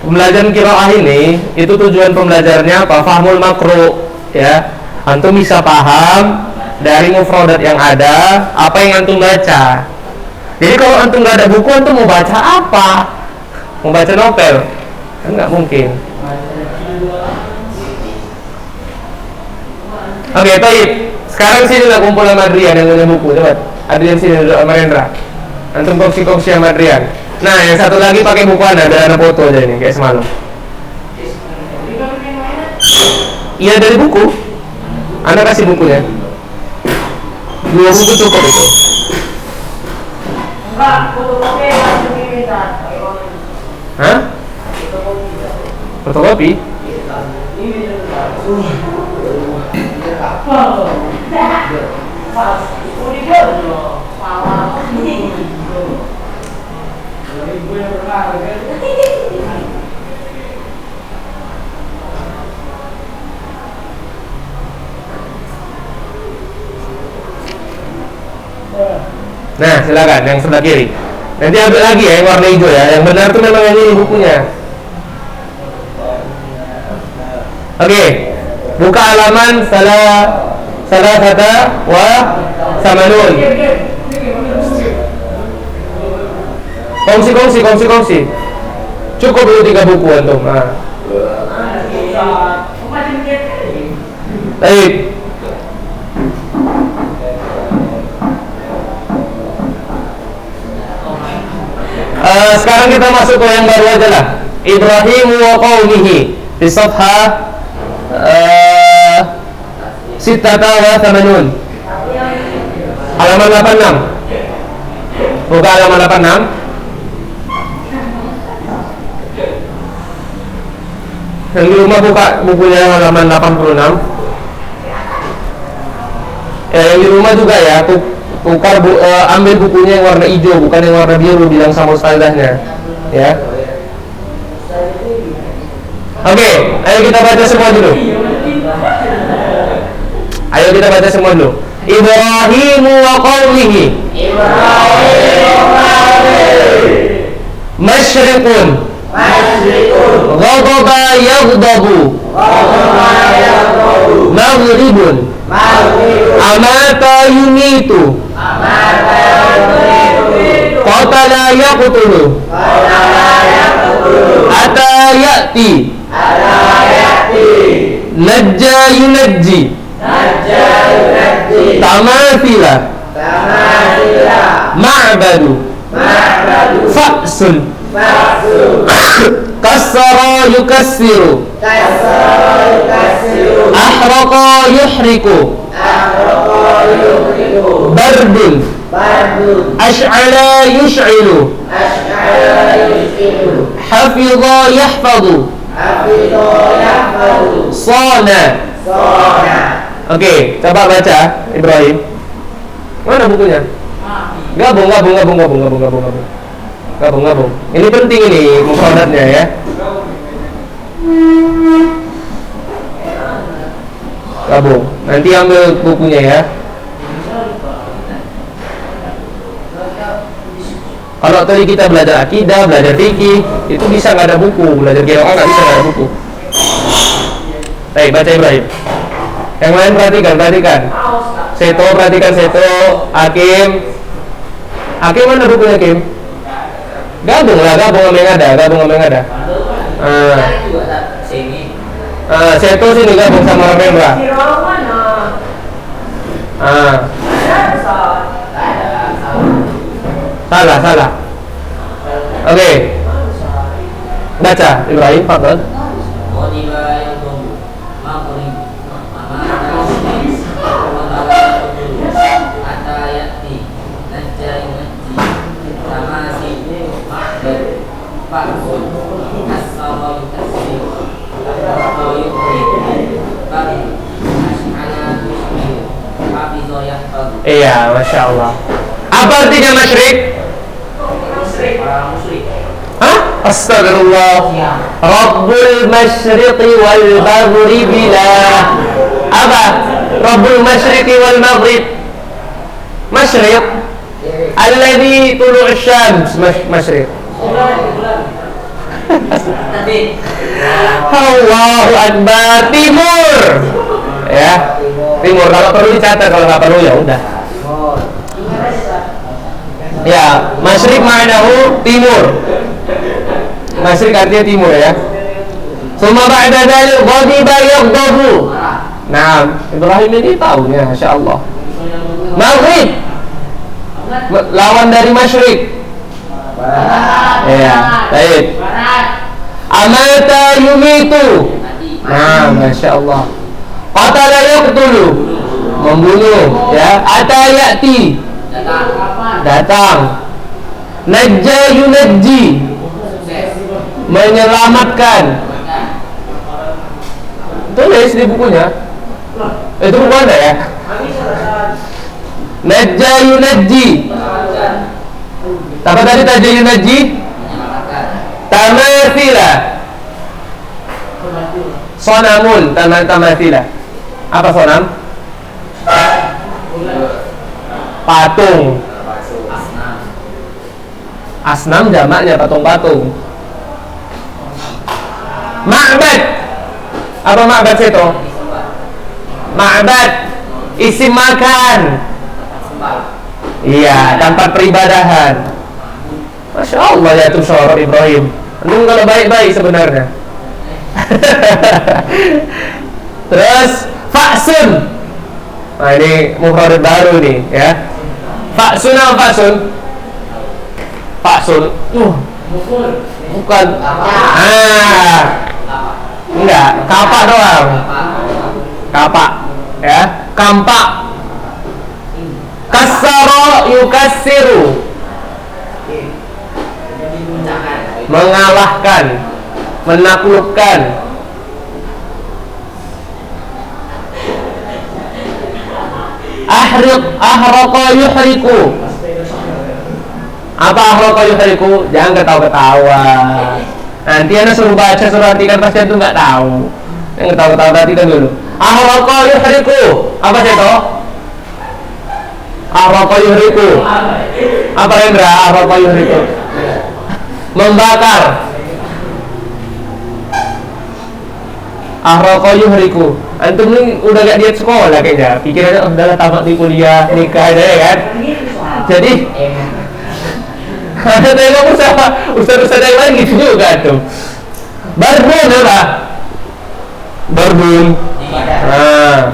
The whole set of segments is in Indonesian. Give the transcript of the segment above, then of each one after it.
pembelajaran qiraah ini itu tujuan pembelajarannya apa? Fahmul makro, ya. Antum bisa paham dari mufradat yang ada apa yang antum baca. Jadi kalau antum nggak ada buku, antum mau baca apa? Mau baca novel? Kan nggak mungkin. Oke, baik. Sekarang sini lah kumpul sama Adrian yang punya buku, coba. Adrian sini duduk sama Rendra. Antum kongsi-kongsi sama Adrian. Nah, yang satu lagi pakai buku ada foto aja ini kayak semalam. Iya dari buku. Anda kasih bukunya. 2 buku cukup itu. Enggak, fotokopi langsung diminta. Hah? Fotokopi? Nah, silakan yang sebelah kiri. Nanti ambil lagi ya yang warna hijau ya. Yang benar tuh memang yang ini bukunya. Oke. Buka halaman salah kata wa samanun. Kongsi. Cukup dulu 3 buku antum. Nah. Baik. Sekarang kita masuk ke yang baru aja lah. Ibrahim wa qaumihi di safha sittata wa thamanun. Halaman 86. Buka halaman 86. Yang di rumah buka bukunya halaman 86. Yang di rumah juga ya, ambil bukunya yang warna hijau, bukan yang warna biru, bilang sama ustazahnya, ya. Oke, ayo kita baca semua dulu. Ibrahim wa qaumihi. Masyriqun. Ghadaba yaghdabu. Maghribun. Amata yumitu. Qatala yaqtulu. Ata ya'ti. Najja yunajji. Tamathila. Ma'badu. Fa'sun. Kassara yukassiru. Ahraqa yuhriku. Bardun. Ash'ala yush'ilu. Hafidha yahfadhu. Sana. Oke, coba baca Ibrahim. Mana bukunya? Gabung. Ini penting ini mufradatnya ya. Gabung. Nanti ambil bukunya ya. Kalau tadi kita belajar akidah, belajar fikih, itu bisa nggak ada buku. Belajar qiraah nggak bisa nggak ada buku. Baik, baca Ibrahim. Yang lain perhatikan. Seto perhatikan Seto. Hakim mana bukunya Kim? Gabung sama yang ada. Seto sini gabung sama Rendra. Salah. Oke. Baca Ibrahim, fadhal. Iya, Masya Allah. Apa artinya masyrik? Hah? Astagfirullah. Rabbul masyriqi wal maghribi la. Apa? Rabbul masyriqi wal maghrib. Masyriq alladhi tulu'u syams masyriq. Allahu Akbar. Timur. Ya. Timur. Kalau perlu dicatat, kalau nggak perlu ya udah. Ya, masyrik ma'nahu timur. Masyrik artinya timur ya. Summa ba'da dzalik ghadiba yaghdabu. Nah, Ibrahim ini tahunya, Masya Allah. Maghrib lawan dari masyrik. Ya, baik. Amata yumitu. Nah, Masya Allah. Qatala yaqtulu, membunuh ya. Ata ya'ti, datang. Najja yunajji, menyelamatkan. Tulis di bukunya. Itu buku Anda ya? Najja yunajji. Apa tadi najja yunajji? Tamathila. Sonamun, tamathila. Apa sonam? Patung. Asnam jamaknya patung-patung. Ma'bad. Apa ma'bad itu? Ma'bad isim makan. Iya, tempat peribadahan. Masya Allah ya itu syarab Ibrahim. Antum kalau baik-baik sebenarnya. Terus fa'sun. Nah ini mufrad baru nih ya. Fa'sun apa fa'sun? Fa'sun. Bukan. Enggak, kapak doang. Kapak ya. Kampak. Kassara yukassiru, mengalahkan, menaklukkan. Ahraqa yuhriku. Apa ahraqa yuhriku? Jangan ketawa-ketawa. Nanti anak suruh baca, suruh artikan, pasti itu nggak tahu. Yang ketawa-ketawa artikan dulu. Ahraqa yuhriku. Apa itu? Ahraqa yuhriku. Apa Hendra? Ahraqa yuhriku. Membakar. Ahraqa yuhriku. Antum ini udah gak diet sekolah kayaknya. Pikirannya udahlah tamat di kuliah, nikah aja ya kan. Jadi ada tengok ustaz-ustaz yang lain gitu juga tuh. Barbun apa? Barbun. Nah,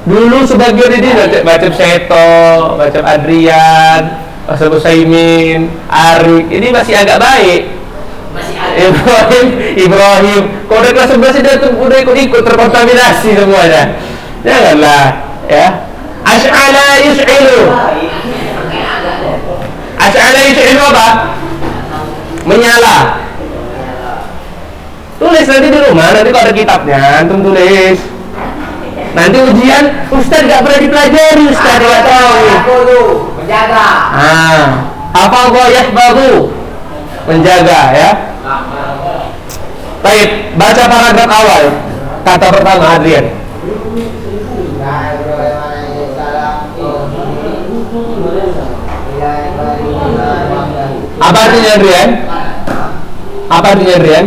dulu sebagian ini baca Seto, baca Adrian, Ustaz Usaimin, Arik, ini masih agak baik. Ibrahim, kalau udah kelas 11 udah ikut terkontaminasi semuanya. Janganlah, ya. Ash'ala yus'ilu. Ash'ala yus'ilu apa? Menyala. Tulis nanti di rumah, nanti kalau ada kitabnya, antum tulis. Nanti ujian, Ustaz gak pernah dipelajari, Ustaz gak tahu. Menjaga. Apa goyah baru? Menjaga ya. Baik, baca paragraf awal. Kata pertama Adrian. Apa artinya Adrian? Apa artinya Adrian?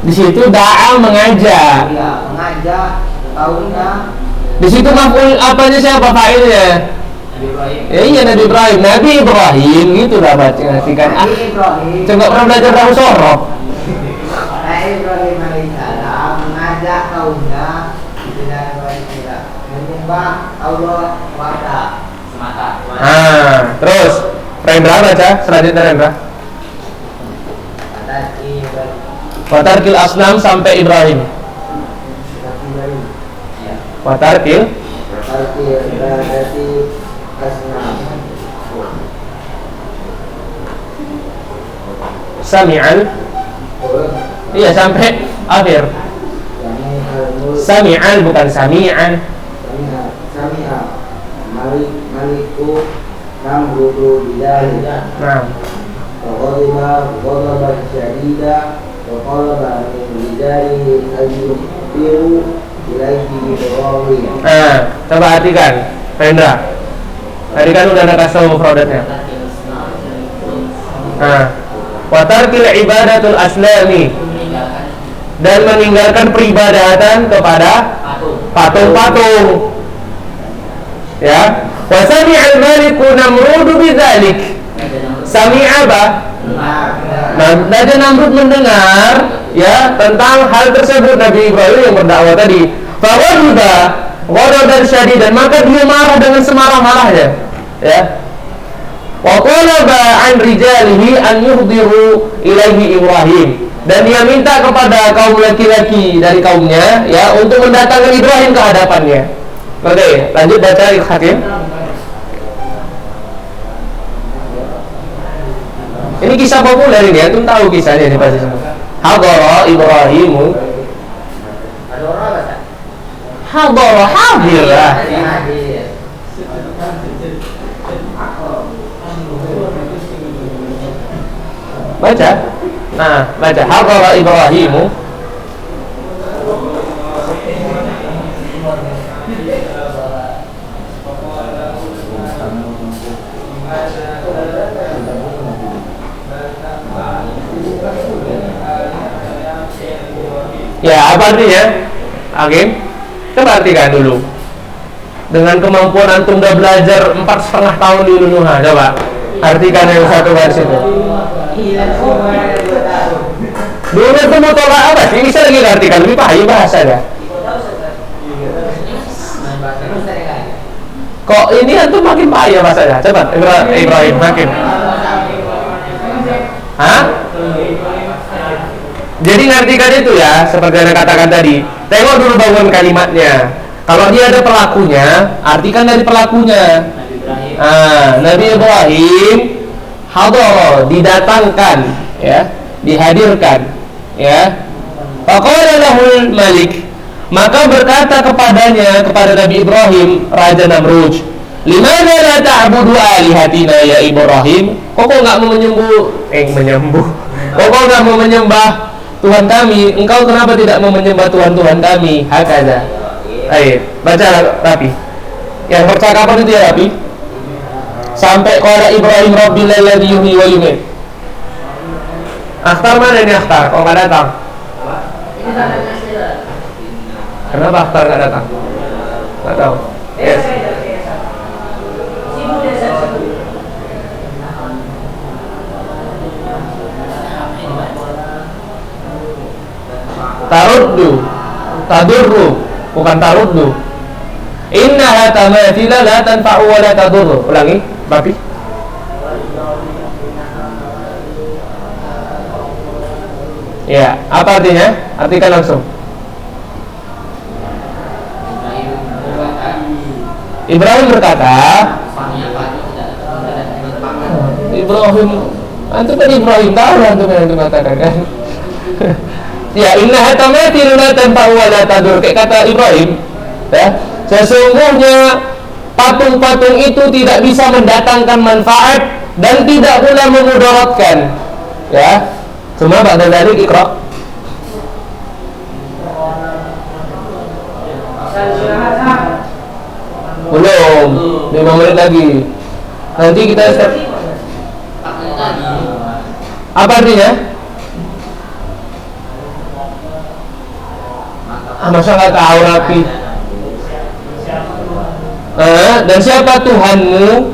Di situ da'a mengajak. Mengajak kaumnya. Di situ maf'ul apanya siapa fa'ilnya? Ya iya Nabi Ibrahim. Nabi Ibrahim gitu lah baca ngasih kan. Coba pernah belajar tahu sorof. Nabi Ibrahim alaihissalam mengajak kaumnya menyembah Allah semata. Terus Rendra baca selanjutnya Rendra. Watarkil asnam sampai Ibrahim. Watarkil Sami'al. Iya sampai akhir. Sami'al bukan sami'an. Sami'a maliku namrudu bidahi. Nah. Ghadaban syadida wa qalaba min bidarihi ayyubiru ilaihi Ibrahim. Coba artikan Rendra. Tadi kan udah ada kasih mufradatnya. Nah, wa tarkil ibadatul aslami, dan meninggalkan peribadatan kepada patung-patung. Ya, wa sami'al maliku Namrudu bidzalik. Sami'a apa? Raja Namrud mendengar ya tentang hal tersebut Nabi Ibrahim yang berdakwah tadi. Faghadiba ghadaban syadidan, maka dia marah dengan semarah-marahnya. Ya. Wa talaba an rijalihi an yuhdiru ilaihi Ibrahim, dan dia minta kepada kaum laki-laki dari kaumnya ya untuk mendatangkan Ibrahim ke hadapannya. Oke, lanjut baca Hakim. Ini kisah populer ini, antum tahu kisahnya ini pasti semua. Hadara Ibrahimu. Hadara hadir lah. Baca. Nah, baca hadara Ibrahimu. Ya, apa artinya? Hakim, coba artikan dulu. Dengan kemampuan antum udah belajar 4,5 tahun di Unuha, coba artikan yang satu garis itu. Dulu itu mau tolak apa sih? Bisa lagi artikan, lebih paham bahasa ya. Kok ini antum makin paham bahasanya? Coba Ibrahim Hakim. Hah? Jadi ngartikan itu ya, seperti yang katakan tadi. Tengok dulu bangun kalimatnya. Kalau dia ada pelakunya, artikan dari pelakunya. Nabi Ibrahim hadar, didatangkan, ya, dihadirkan, ya. Faqala lahul malik, maka berkata kepadanya, kepada Nabi Ibrahim, Raja Namrud, "Limadza la ta'budu alihatina ya Ibrahim?" Kok enggak mau menyembah? Kok enggak mau menyembah Tuhan kami? Engkau kenapa tidak mau menyembah Tuhan-Tuhan kami? Hakaza. Ayo, baca rapi. Yang percakapan itu ya rapi. Sampai qala Ibrahim Rabbil ladzi yuhyi wa yumiit. Akhtar mana ini Akhtar? Kok enggak datang? Kenapa Akhtar enggak datang? Enggak tahu. Yes. Taruddu, tadurru, bukan taruddu. Innaha tamathila la tanfa'u wa la tadurru. Ulangi, Bapi. Ya, apa artinya? Artikan langsung. Ibrahim berkata, Ibrahim, antum tadi Ibrahim tahu antum yang mengatakan kan? Ya, innaha tamathil la tanfa'u wa la tadur. Kayak kata Ibrahim, ya, sesungguhnya patung-patung itu tidak bisa mendatangkan manfaat dan tidak pula memudaratkan. Ya, cuma ba'da dzalik Iqra. Belum, 5 menit lagi. Nanti kita start. Apa artinya? Masa nggak tahu rapi? Dan siapa Tuhanmu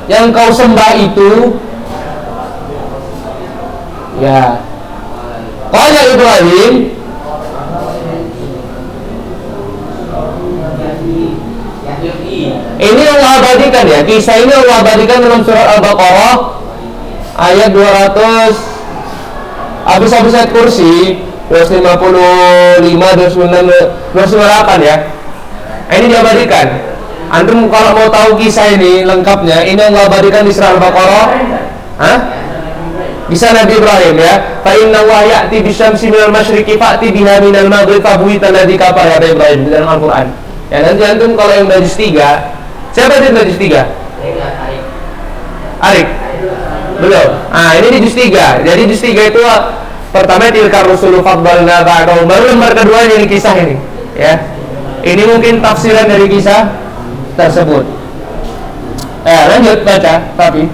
yang kau sembah itu? Ya, qala Ibrahim, ini Allah abadikan ya, kisah ini Allah abadikan dalam surat Al-Baqarah ayat 200, habis ayat kursi 255, 258 ya. Ini diabadikan. Antum kalau mau tahu kisah ini lengkapnya, ini yang diabadikan di surah Al-Baqarah. Hah? Bisa Nabi Ibrahim ya. Fa inna wa ya'ti bisyamsi minal masyriqi fa'ti biha minal maghrib fabuhita alladzi kafara, kata Ibrahim di dalam Al-Qur'an. Ya, nanti antum kalau yang dari 3, siapa yang dari 3? Arik. Belum. Ini di juz 3. Jadi juz 3 itu pertama tilkar rusulu faddalna ba'dahum, baru lembar keduanya ini kisah ini, ya. Ini mungkin tafsiran dari kisah tersebut. Lanjut baca, tapi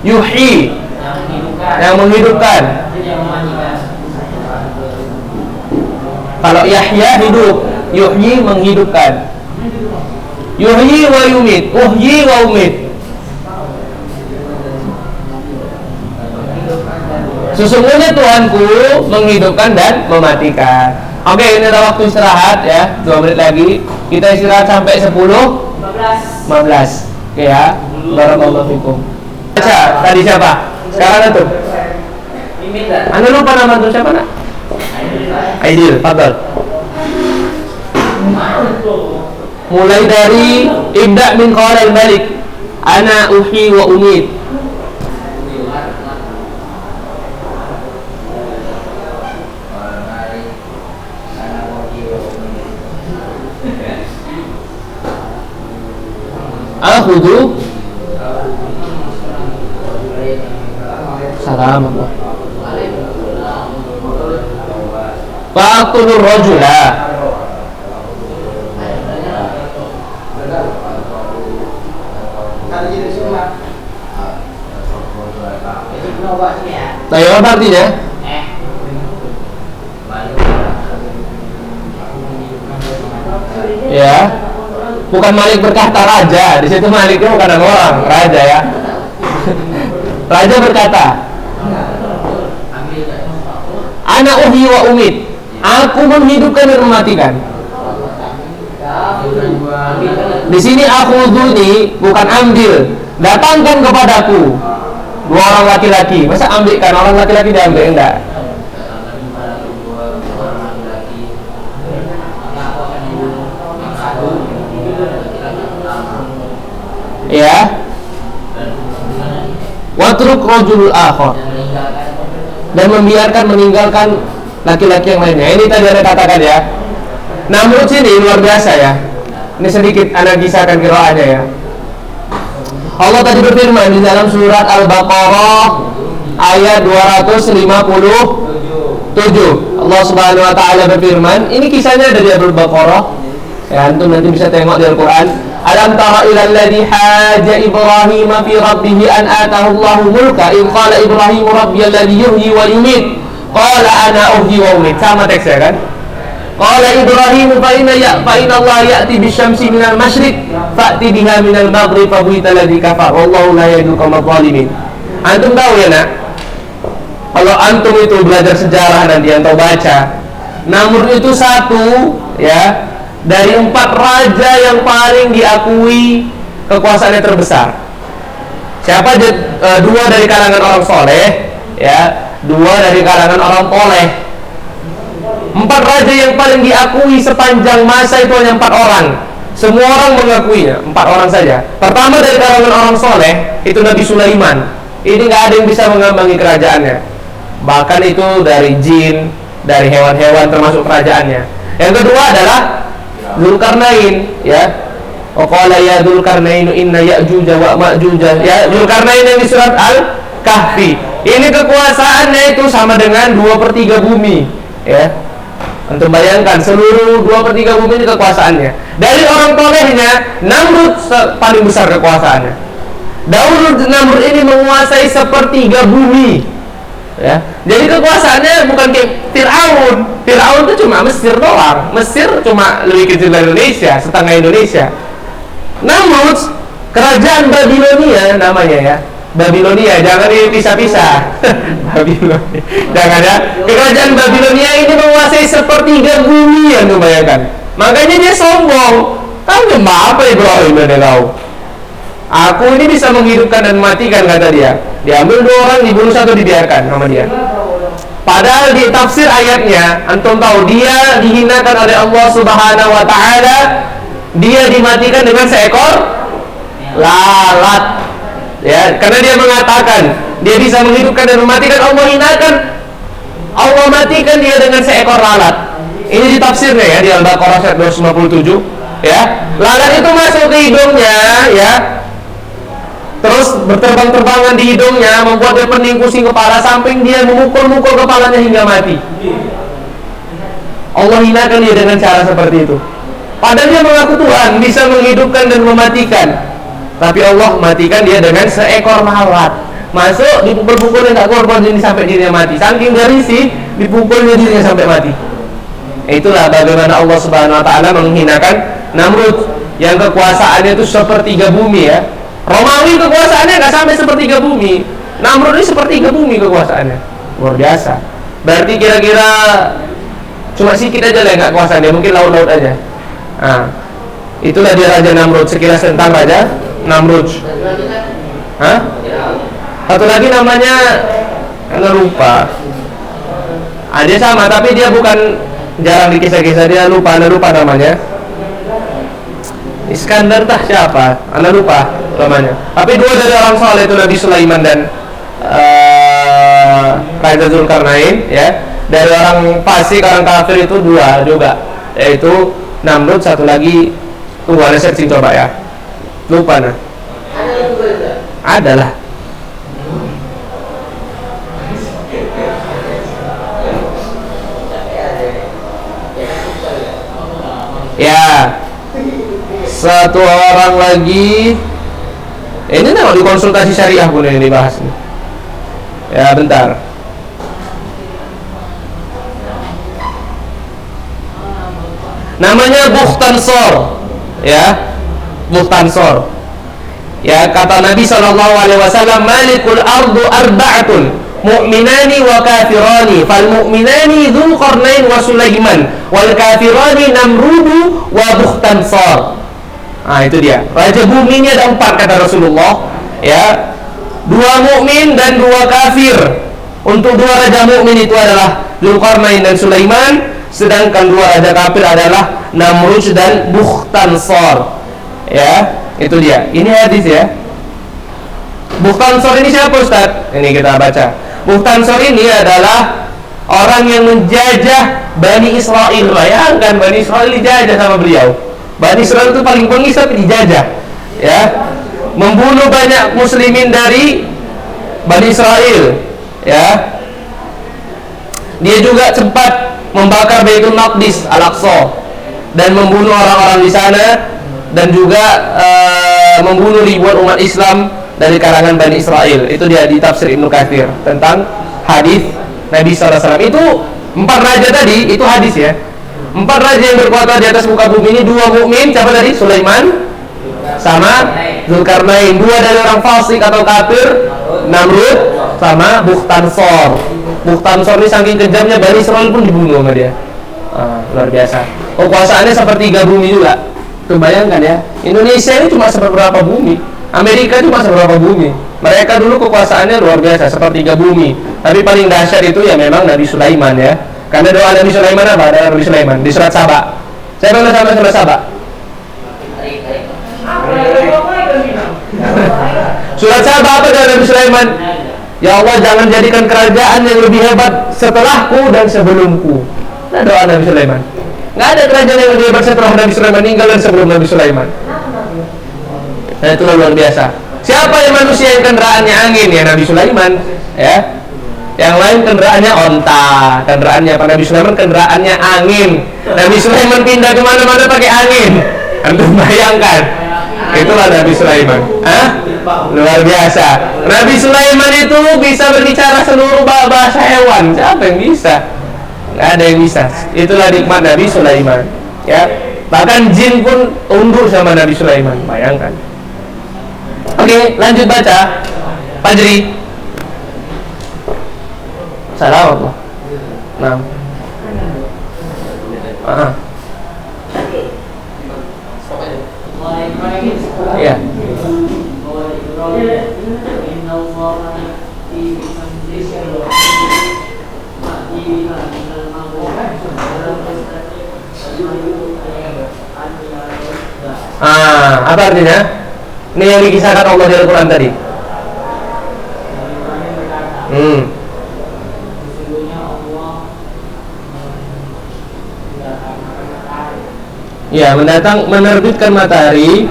yuhyi yang menghidupkan. Kalau Yahya hidup, yuhyi menghidupkan. Yuhyi wa yumit, uhyi wa umit. Sesungguhnya Tuhanku menghidupkan dan mematikan. Oke, ini ada waktu istirahat ya, 2 menit lagi. Kita istirahat sampai 10 15. Oke ya. Barakallahu fikum. Baca, tadi siapa? Sekarang itu. Anda lupa nama itu siapa nak? Aidil, fadal. Mulai dari ibda min qala al-malik, ana uhyi wa umit. Akhudhu salam Allah. Fa'aqtulur rajula. Tahu apa artinya? Ya. Bukan Malik berkata raja, di situ Maliknya bukan orang, raja ya. Raja berkata, ana uhyi wa umit, aku menghidupkan dan mematikan. Di sini akhuduni bukan ambil, datangkan kepadaku 2 orang laki-laki. Masa ambilkan orang laki-laki diambil? Enggak. Ya, watruk rajulul akhar, dan membiarkan meninggalkan laki-laki yang lainnya. Ini tadi Anda katakan ya. Nah, menurut sini luar biasa ya. Ini sedikit Anda kisahkan qiraatnya ya. Allah tadi berfirman di dalam surat Al-Baqarah ayat 257. Allah Subhanahu wa taala berfirman, ini kisahnya dari Al-Baqarah. Ya, antum nanti bisa tengok di Al-Qur'an. Alam tara ila alladhi haja Ibrahim fi rabbih an atahu Allahu mulka in qala Ibrahim rabbi alladhi yuhyi wa yumit qala ana uhyi wa umit. Sama teksnya kan? Qala Ibrahim fa inna Allah ya'ti bisyamsi minal masyriq fa'ti biha minal maghrib fa buhita alladhi kafar wallahu la yahdil qawmal zalimin. Antum tahu ya nak? Kalau antum itu belajar sejarah nanti antum baca, Namrud itu satu ya dari 4 raja yang paling diakui kekuasaannya terbesar. Siapa? 2 dari kalangan orang soleh, ya, 2 dari kalangan orang toleh. 4 raja yang paling diakui sepanjang masa itu hanya 4 orang. Semua orang mengakuinya, 4 orang saja. Pertama dari kalangan orang soleh itu Nabi Sulaiman. Ini nggak ada yang bisa mengambangi kerajaannya. Bahkan itu dari jin, dari hewan-hewan termasuk kerajaannya. Yang kedua adalah Dzulkarnain, ya. Qala ya Dzulkarnain inna Ya'juj wa Ma'juj. Ya, Dzulkarnain yang di surat Al-Kahfi. Ini kekuasaannya itu sama dengan 2/3 bumi, ya. Untuk bayangkan seluruh 2/3 bumi ini kekuasaannya. Dari orang tolehnya Namrud paling besar kekuasaannya. Namrud ini menguasai 1/3 bumi. Ya, jadi kekuasaannya bukan kayak Fir'aun. Fir'aun itu cuma Mesir doang. Mesir cuma lebih kecil dari Indonesia, setengah Indonesia. Namrud, kerajaan Babilonia namanya ya. Babilonia, jangan dipisah-pisah. Babilonia, jangan ya. Kerajaan Babilonia ini menguasai 1/3 bumi, yang bayangkan. Makanya dia sombong. Tahu apa Ibrahim dan kau? Aku ini bisa menghidupkan dan mematikan, kata dia. Diambil 2 orang, dibunuh 1, dibiarkan sama dia. Padahal di tafsir ayatnya, antum tahu dia dihinakan oleh Allah Subhanahu wa taala. Dia dimatikan dengan seekor lalat. Ya, karena dia mengatakan dia bisa menghidupkan dan mematikan, Allah hinakan. Allah matikan dia dengan seekor lalat. Ini di tafsirnya ya, di Al-Baqarah ayat 257, ya. Lalat itu masuk ke hidungnya, ya. terus berterbang-terbangan di hidungnya, membuat dia pening, pusing kepala, samping dia memukul-mukul kepalanya hingga mati. Allah hinakan dia dengan cara seperti itu. Padahal dia mengaku Tuhan, bisa menghidupkan dan mematikan, tapi Allah matikan dia dengan seekor lalat. Masuk, dipukul-pukulnya nggak keluar jadi sampai dirinya mati. Saking dari sih dipukulnya dirinya sampai mati. Itulah bagaimana Allah Subhanahu Wa Taala menghinakan Namrud yang kekuasaannya itu sepertiga bumi ya. Romawi kekuasaannya nggak sampai sepertiga bumi. Namrud ini sepertiga bumi kekuasaannya, luar biasa. Berarti kira-kira cuma sedikit aja lah nggak kuasaannya, mungkin laut-laut aja. Nah, itulah dia Raja Namrud. Sekilas tentang Raja Namrud. Hah? Satu lagi namanya anda lupa. Dia sama, tapi dia bukan jarang di kisah-kisah, dia lupa, anda lupa namanya. Iskandar tah siapa? Anda lupa namanya. Tapi dua dari orang soleh itu Nabi Sulaiman dan Raja Zulkarnain ya. Dari orang fasik, orang kafir itu dua juga, yaitu Namrud, satu lagi tunggu ada searching coba ya. Lupa nah. Ada lah. Ya, satu orang lagi. Ini nggak di konsultasi syariah pun yang dibahas nih. Ya bentar. Namanya Bukhtansor, ya, Bukhtansor. Ya, kata Nabi SAW, Malikul ardu arba'atun, mu'minani wa kafirani. Fal mu'minani Dzulqarnain wa Sulaiman, wal kafirani Namrudu wa Bukhtansor. Nah, itu dia. Raja bumi ini ada 4 kata Rasulullah, ya. 2 mukmin dan 2 kafir. Untuk 2 raja mukmin itu adalah Dzulqarnain dan Sulaiman, sedangkan 2 raja kafir adalah Namrud dan Bukhtansor. Ya, itu dia. Ini hadis ya. Bukhtansor ini siapa Ustaz? Ini kita baca. Bukhtansor ini adalah orang yang menjajah Bani Israel. Bayangkan Bani Israel dijajah sama beliau. Bani Israel itu paling bengis tapi dijajah. Ya. Membunuh banyak muslimin dari Bani Israel. Ya. Dia juga sempat membakar Baitul Maqdis Al-Aqsa dan membunuh orang-orang di sana, dan juga membunuh ribuan umat Islam dari kalangan Bani Israel. Itu dia di tafsir Ibnu Katsir tentang hadis Nabi SAW. Itu 4 raja tadi, itu hadis ya. 4 raja yang berkuasa di atas muka bumi ini, 2 mukmin, siapa tadi? Sulaiman sama Dzulkarnain. 2 dari orang fasik atau kafir, Namrud sama Bukhtansor. Bukhtansor ini saking kejamnya Bani Israel pun dibunuh sama dia. Luar biasa. Kekuasaannya sepertiga bumi juga. Tuh bayangkan ya. Indonesia ini cuma seberapa bumi. Amerika cuma seberapa bumi. Mereka dulu kekuasaannya luar biasa, sepertiga bumi. Tapi paling dahsyat itu ya memang Nabi Sulaiman ya. Karena doa Nabi Sulaiman apa? Ada Nabi Sulaiman di surat Saba. Saya pernah sama surat Saba. Surat Saba apa dari Nabi Sulaiman? Ya Allah, jangan jadikan kerajaan yang lebih hebat setelahku dan sebelumku. Nah, doa Nabi Sulaiman. Nggak ada kerajaan yang lebih hebat setelah Nabi Sulaiman meninggal dan sebelum Nabi Sulaiman. Nah, itu luar biasa. Siapa yang manusia yang kendaraannya angin? Ya Nabi Sulaiman. Ya. Yang lain kendaraannya onta. Kendaraannya apa? Nabi Sulaiman kendaraannya angin. Nabi Sulaiman pindah kemana-mana pakai angin. Antum bayangkan. Itulah Nabi Sulaiman. Luar biasa. Nabi Sulaiman itu bisa berbicara seluruh bahasa hewan. Siapa yang bisa? Nggak ada yang bisa. Itulah nikmat Nabi Sulaiman. Ya. Bahkan jin pun tunduk sama Nabi Sulaiman. Bayangkan. Oke, lanjut baca. Fajri. Salam Allah. Nah. Ya. Apa artinya? Ini yang dikisahkan Allah di Al-Quran tadi. Ya, menerbitkan matahari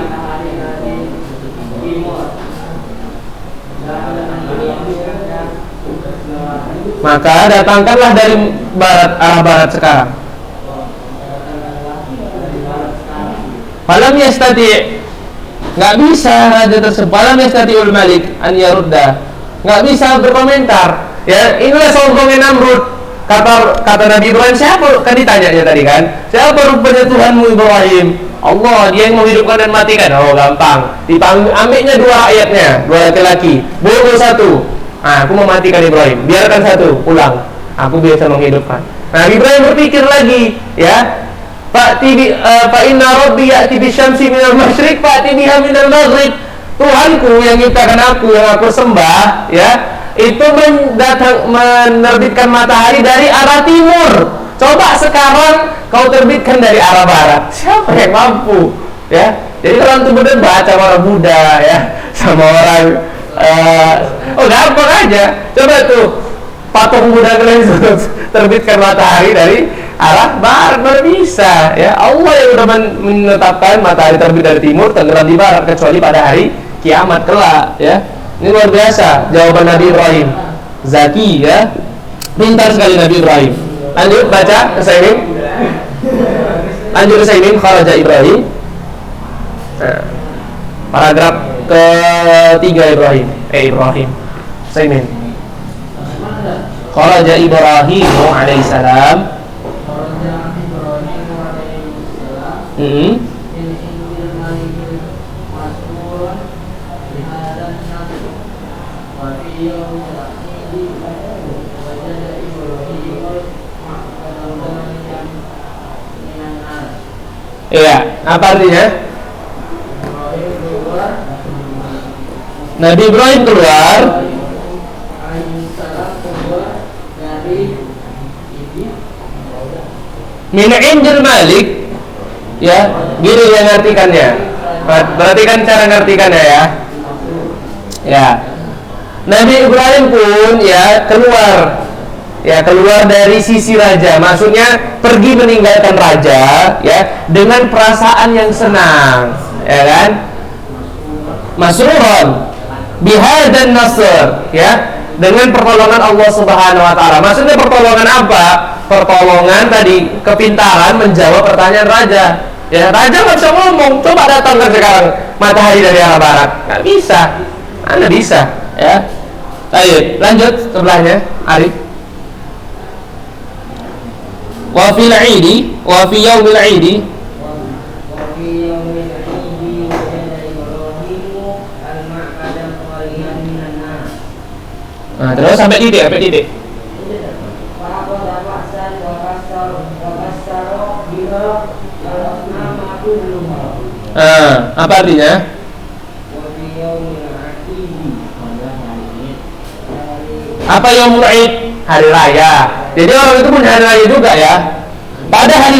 Maka datangkanlah dari barat, arah barat sekarang. Falam yastati', nggak bisa raja tersebut. Falam yastati'ul malik an yarudda, nggak bisa berkomentar. Ya, inilah sombongnya Namrud. Kata Nabi Ibrahim, siapa? Kan ditanyanya tadi kan, siapa rupanya Tuhanmu Ibrahim? Allah, dia yang menghidupkan dan matikan. Oh, gampang. Ambilnya dua ayatnya, dua laki-laki. Bodoh satu. Nah, aku mematikan Ibrahim. Biarkan satu, pulang. Aku biasa menghidupkan. Nah, Ibrahim berpikir lagi, ya. Fa inna rabbi ya'ti bisyamsi minal masyriq fa'ti biha minal maghrib. Tuhanku yang menciptakan aku, yang aku sembah, ya, itu menerbitkan matahari dari arah timur. Coba sekarang kau terbitkan dari arah barat. Siapa yang mampu? Ya. Jadi kalau antum berdebat sama orang Buddha, ya, sama orang gampang aja. Coba tuh patung Buddha kalian terbitkan matahari dari arah barat, baru bisa. Ya, Allah yang sudah menetapkan matahari terbit dari timur, tenggelam di barat, kecuali pada hari kiamat kelak. Ya, ini luar biasa jawaban Nabi Ibrahim. Zaki, ya, pintar sekali Nabi Ibrahim. Lanjut baca Utsaimin. Lanjut Utsaimin, kharaja Ibrahim. Nah, paragraf ketiga Ibrahim. Utsaimin. Kharaja Ibrahim alaihissalam. Iya, apa artinya? Nabi Ibrahim keluar min indil Malik, ya, gini yang ngartikannya. Perhatikan cara ngartikannya, ya. Ya, Nabi Ibrahim pun, ya, keluar dari sisi raja. Maksudnya pergi meninggalkan raja, ya, dengan perasaan yang senang, ya kan? Masruron bihadan nasr, ya, dengan pertolongan Allah Subhanahu wa taala. Maksudnya pertolongan apa? Pertolongan tadi kepintaran menjawab pertanyaan raja. Ya, raja nggak bisa ngomong. Coba datang ke sekarang matahari dari arah barat. Nggak bisa. Anda bisa, ya. Ayo, lanjut sebelahnya, Arif. Wa fil 'idi, wa fi yaumil 'idi. Nah, terus sampai titik. Apa artinya? Apa yaumul 'id? Hari raya. Jadi orang itu punya hari raya juga, ya. Pada hari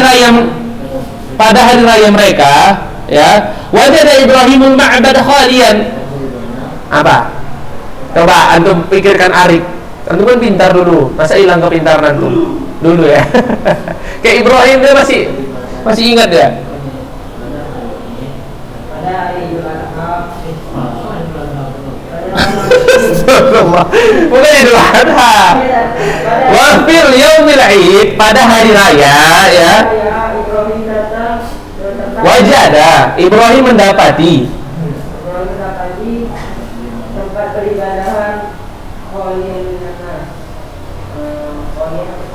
raya mereka, ya, wajada Ibrahimul ma'bad khalian. Apa? Coba antum pikirkan Arif. Antum kan pintar dulu. Masa hilang kepintaran antum? Dulu, ya. Kayak Ibrahim dia masih ingat, ya. Bukan Idul Adha. Wa fil yaumil 'id, pada hari raya, ya. Wajada, Ibrahim mendapati tempat peribadahan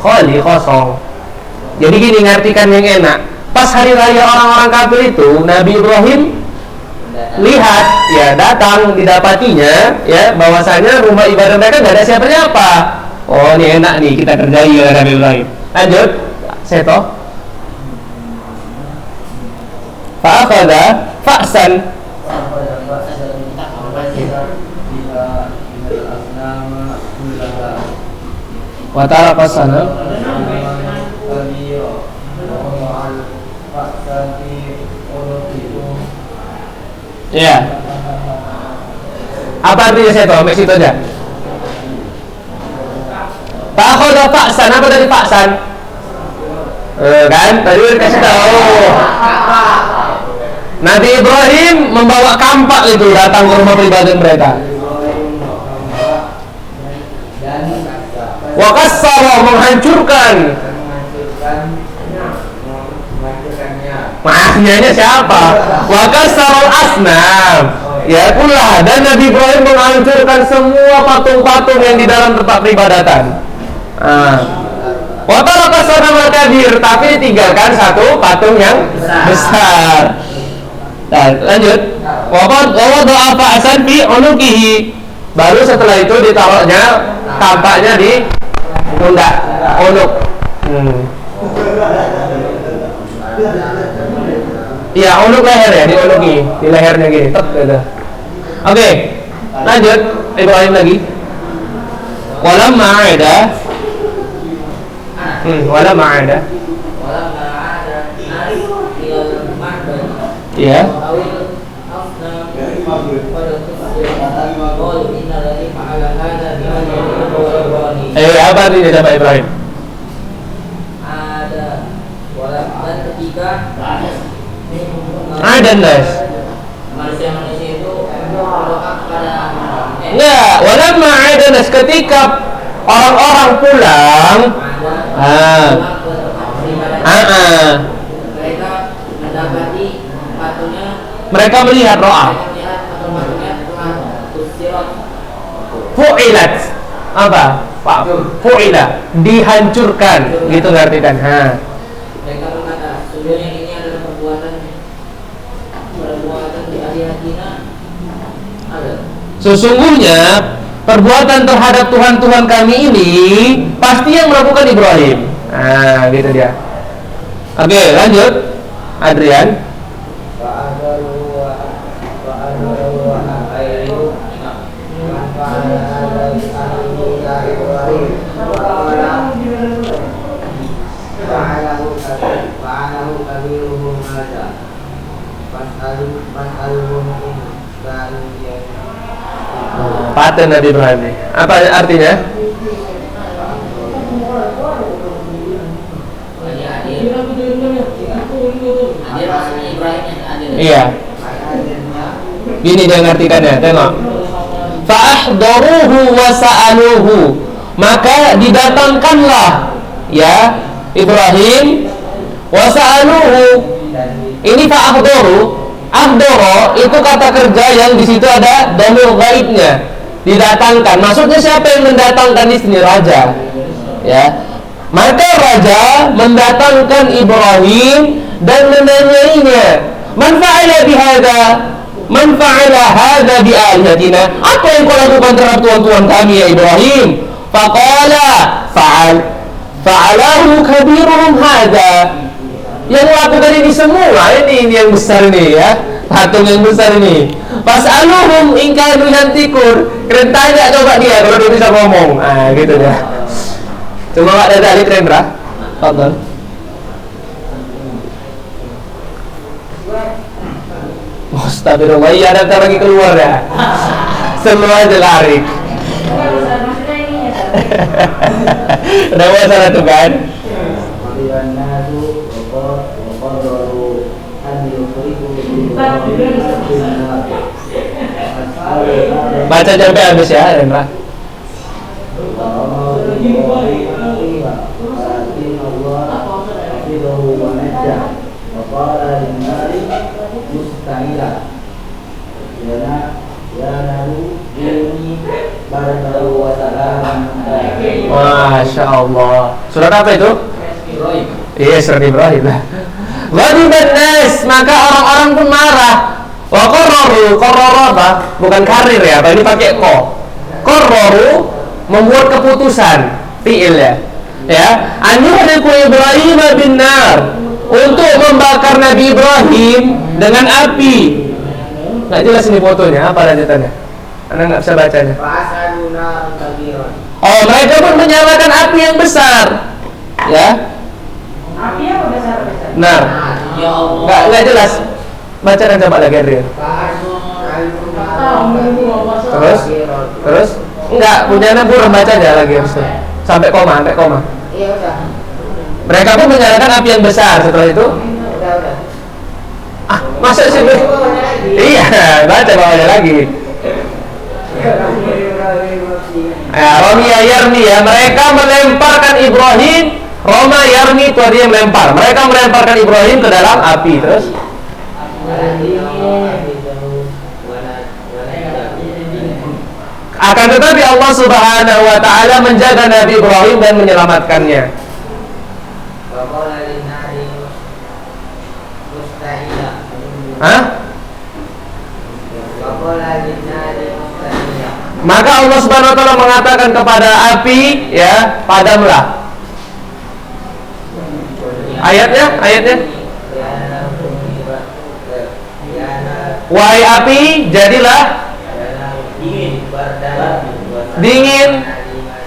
kholi kosong. Jadi gini ngartikan yang enak. Pas hari raya orang-orang kafir itu, Nabi Ibrahim lihat, ya, datang didapatinya, ya, bahwasanya rumah ibadah mereka nggak ada siapa-siapa. Oh, ini enak nih, kita kerjai ya Nabi Ibrahim. Lanjut, seto. Fa'akhadha fa'san. Wa taraka sana. Ya. Apa artinya saya tahu? Sampai situ aja. Fa'akhadha fa'san, apa tadi fa'san? Kan? Tadi udah kasih tahu. Nabi Ibrahim membawa kampak itu datang ke rumah pribadi mereka. dan Wa kassara menghancurkan. Menghancurkannya. Mahnya siapa? Wa kassarul asnam. Ya pula, dan Nabi Ibrahim menghancurkan semua patung-patung yang di dalam tempat peribadatan. Wa taraka sanamal kabir, tapi tinggalkan satu patung yang besar. Nah, lanjut. Wa wada'a fa'san fi unuqihi. Baru setelah itu ditaruhnya tampaknya di pundak, unuk. Iya, unuk leher ya, diunuki, di lehernya gini, tek gitu. Oke, lanjut. Ibrahim lagi. Walamma ada. Walamma ada. Iya. Apa artinya sama Ibrahim? Dan ketiga Ada nas. manusia-manusia itu berdoa kepada Enggak, walamma ada nas, ketika orang-orang pulang. mereka mendapati patungnya, Mereka melihat ro'a. melihat patungnya telah usirat. Fu'ilat. Apa? Pak. Fu'ila, dihancurkan. Gitu ngartikan. Mereka berkata, sesungguhnya ini adalah perbuatan di alihatina. Sesungguhnya perbuatan terhadap Tuhan-Tuhan kami ini pasti yang melakukan Ibrahim. Gitu dia. Oke, lanjut. Adrian. Paten Nabi Ibrahim ini. Apa artinya? Iya. Gini dia ngartikannya, tengok. Fa'ahdaruhu wa sa'aluhu. Maka didatangkanlah ya Ibrahim wa sa'aluhu. Ini fa'ahdaru. Ahdoro itu kata kerja yang di situ ada dhamir ghaibnya, didatangkan. Maksudnya siapa yang mendatangkan di sini? Raja. Ya. Maka raja mendatangkan Ibrahim dan menanyainya, "Man fa'ala bihadza? Man fa'ala hadza bi alihatina?" Apa yang kau lakukan terhadap tuhan-tuhan kami ya Ibrahim? Faqala fa'alahu kabiruhum hadza. Yang lakukan ini semua, ini yang besar ini ya, patung yang besar ini. Fas'aluhum in kanu yantikur. Keren tanya coba dia kalau dia bisa ngomong. Gitu ya. Cuma ada dalil Rendra. Tonton. Astagfirullah, iya ada lagi keluar ya. Semua aja lari. Udah masalah tuh kan. Baca sampai habis ya, Rendra. Masya Allah. Surat apa itu? Iya, surat Ibrahim lah. Ghadiban nas, maka orang-orang pun marah. Wa qarraru apa? Bukan karir ya, apa ini pakai ko. Qarraru membuat keputusan, fi'il ya. Ya, anyuhriqu Ibrahim bin nar, untuk membakar Nabi Ibrahim dengan api. Nggak jelas ini fotonya, apa lanjutannya? Anda nggak bisa bacanya. Oh, mereka pun menyalakan api yang besar. Ya. Api apa besar? Nah, nggak jelas. Baca dan coba lagi Adrian. Terus enggak punya buruh bacanya lagi harus sampai koma. Iya udah. Mereka pun menyalakan api yang besar. Setelah itu masa sih? Iya, baca bawahnya lagi. Romiya yarmi ya, mereka melemparkan Ibrahim. Roma yarmi itu artinya melempar. Mereka melemparkan Ibrahim ke dalam api. Terus akan tetapi Allah Subhanahu wa taala menjaga Nabi Ibrahim dan menyelamatkannya. Hah? Maka Allah Subhanahu wa taala mengatakan kepada api, ya, padamlah. Ayatnya. Wahai api, jadilah dingin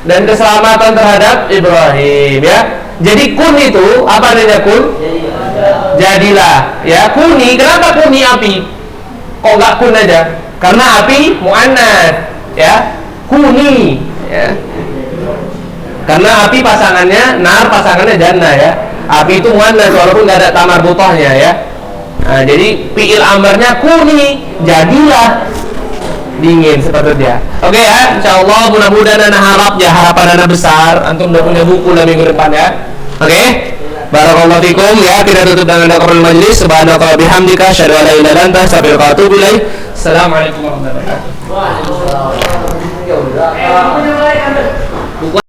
dan keselamatan terhadap Ibrahim, ya. Jadi kun itu apa artinya kun? Jadilah, ya. Kuni, kenapa kuni api? Kok nggak kun aja? Karena api muannats, ya. Kuni, ya. Karena api pasangannya nar, pasangannya jannah, ya. Api itu muannats walaupun nggak ada tamar butohnya, ya. Nah, jadi fi'il amarnya kuni, jadilah dingin seperti dia. Oke, ya, insyaallah mudah-mudahan ana harap ya, harapan ana besar antum udah punya buku dalam minggu depan, ya. Oke. Barakallahu fikum, ya. Kita tutup dengan doa majelis. Subhanaka wa bihamdika asyhadu an la ilaha illa anta astaghfiruka wa atubu ilaik. Assalamualaikum warahmatullahi wabarakatuh. Waalaikumsalam.